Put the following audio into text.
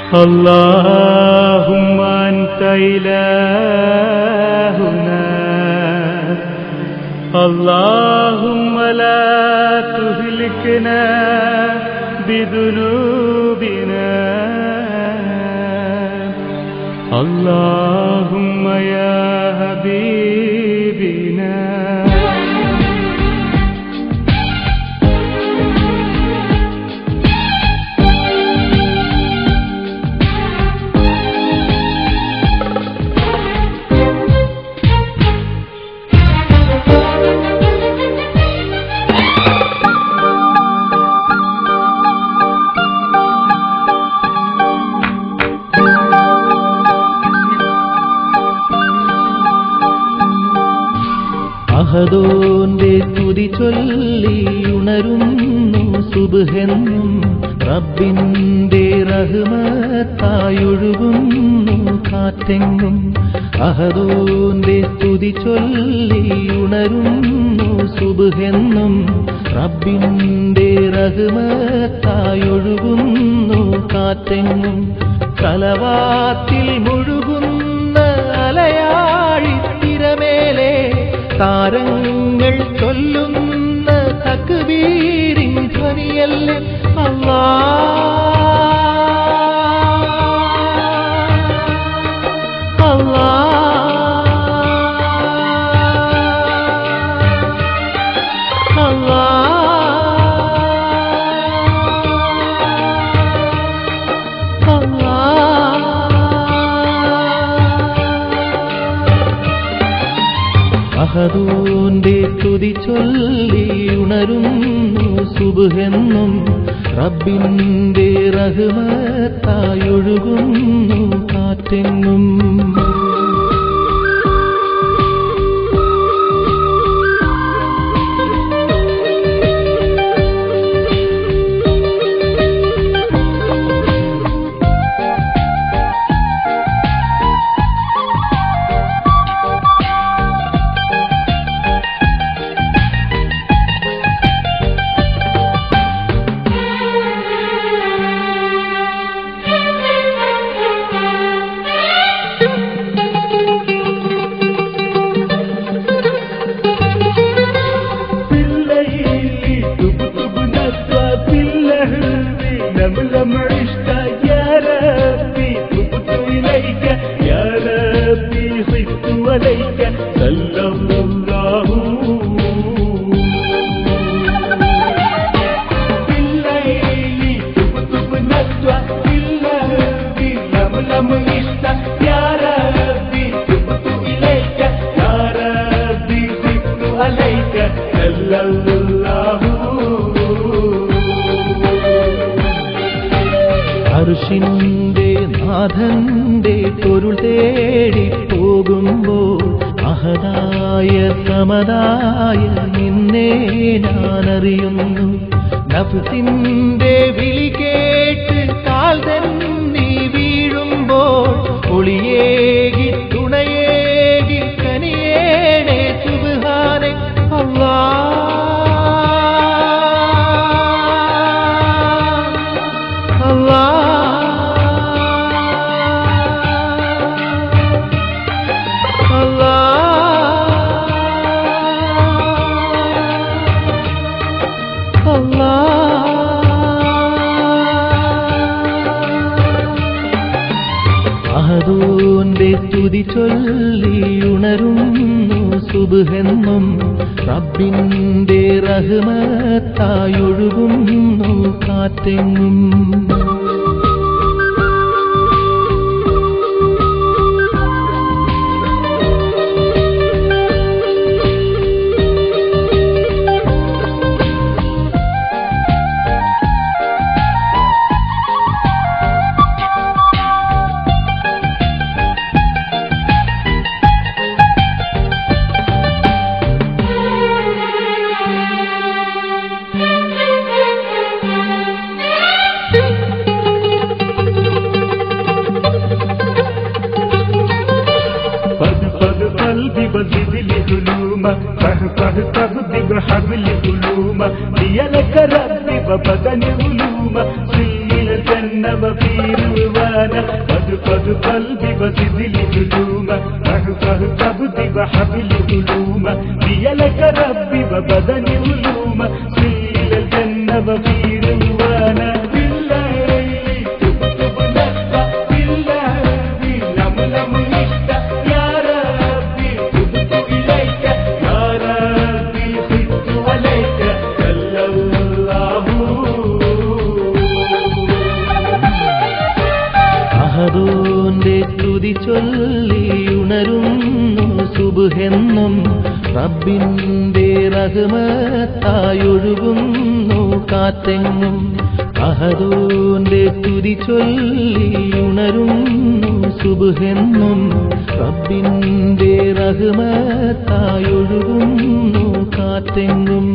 اللهم أنت إلهنا اللهم لا تهلكنا بذنوبنا اللهم يا حبيبنا അഹദോന്റെ തുതി ചൊല്ലി ഉണരുന്നു സുബ്ഹെന്നും റബ്ബിന്റെ റഹ്മത്തായൊഴുകുന്നു കാറ്റെങ്ങും അഹദോന്റെ തുതി ചൊല്ലി ഉണരുന്നു സുബ്ഹെന്നും റബ്ബിന്റെ റഹ്മത്തായൊഴുകുന്നു കാറ്റെങ്ങും സലവാത്തിൽ മുഴുകുന്ന അലയാഴി തിരമേലെ താരങ്ങൾ ചൊല്ലുന്ന തക്ബീരിൻ ധ്വനിയല്ലേ അല്ലാഹ് അല്ലാഹ് അഹദോന്റെ തുതി ചൊല്ലി ഉണരുന്നു സുബ്ഹെന്നും റബ്ബിന്റെ റഹ്മത്തായൊഴുകുന്നു കാറ്റെങ്ങും അർശിന്റെ നാഥന്റെ പൊരുൾ തേടി പോകുമ്പോൾ അഹദായ സമതായ നിന്നെ ഞാനറിയുന്നു നഫ്സിന്റെ വിളി കേട്ട് കാൽ തന്നെ വീഴുമ്പോൾ ഒളിയേകി തുണയേകി കനിയേണേ സുബ്ഹാനെ അല്ലാഹ് അഹദോന്റെ തുതി ചൊല്ലി ഉണരുന്നു സുബ്ഹെന്നും റബ്ബിന്റെ റഹ്മത്തായൊഴുകുന്നു കാറ്റെങ്ങും بحبل علوم لي لك ربي وبدني علوم سلم الجنة وفي رضوانا فاذ قلبي وزد العلوم فاحفظ قبضي وحبل علوم لي لك ربي وبدني علوم سل إلى الجنة وفي رضوانا بالليل تكتب نشفى باللهب لملم نشفى يا ربي تبت إليك يا ربي خفت عليك صلى الله. അഹദോന്റെ സ്തുതി ചൊല്ലി ഉണരുന്നു സുബ്ഹെന്നും റബ്ബിന്റെ റഹ്മത്തായൊഴുകുന്നു കാറ്റെങ്ങും. അഹദോന്റെ സ്തുതി ചൊല്ലി ഉണരുന്നു സുബ്ഹെന്നും റബ്ബിന്റെ റഹ്മത്തായൊഴുകുന്നു കാറ്റെങ്ങും.